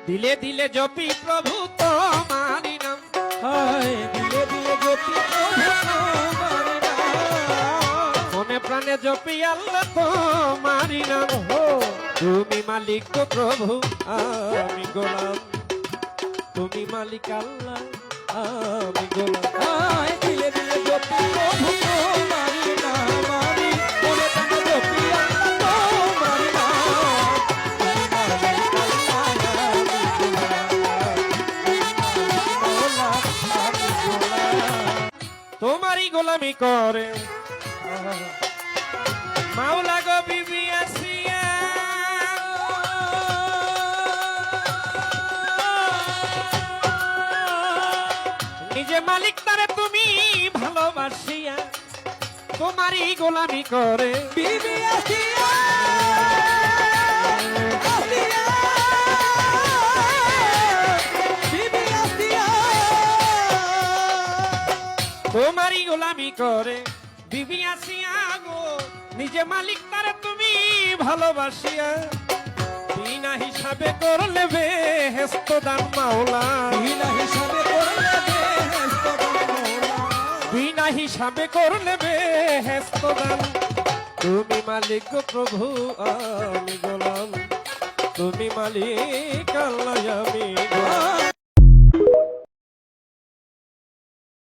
দিলে দিলে জপি প্রভু তোমারি নাম, হায় দিলে দিলে জপি প্রভু তোমারি নাম, মনে প্রাণে জপি আল্লাহ তোমারি নাম। তুমি মালিক গো প্রভু আমি গোলাম, তুমি মালিক আল্লাহ আমি গোলাম। হায় দিলে দিলে জপি প্রভু তোমারি নাম, আমি মনে প্রাণে জপি আল্লাহ তোমারি নাম, তুমি মালিক আল্লাহ আমি গোলাম, আমি গোলাম। তোমারই গোলামি করে মাওলা গো বিবি আসিয়া, নিজে মালিক তারে তুমি ভালোবাসিয়া, তোমারই গোলামি করে বিবি আসিয়া, আসিয়া, বিবি আসিয়া, তোমারই গোলামি করে বিবি আসিয়া গো, নিজে মালিক তারে তুমি ভালোবাসিয়া, বিনা হিসাবে করলে বেহেশত দান মাওলা, বিনা হিসাবে করলে বেহেশত দান মাওলা, বিনা হিসাবে করলে বেহেশত দান। তুমি মালিক গো প্রভু আমি গোলাম, তুমি মালিক আল্লাহ আমি গোলাম।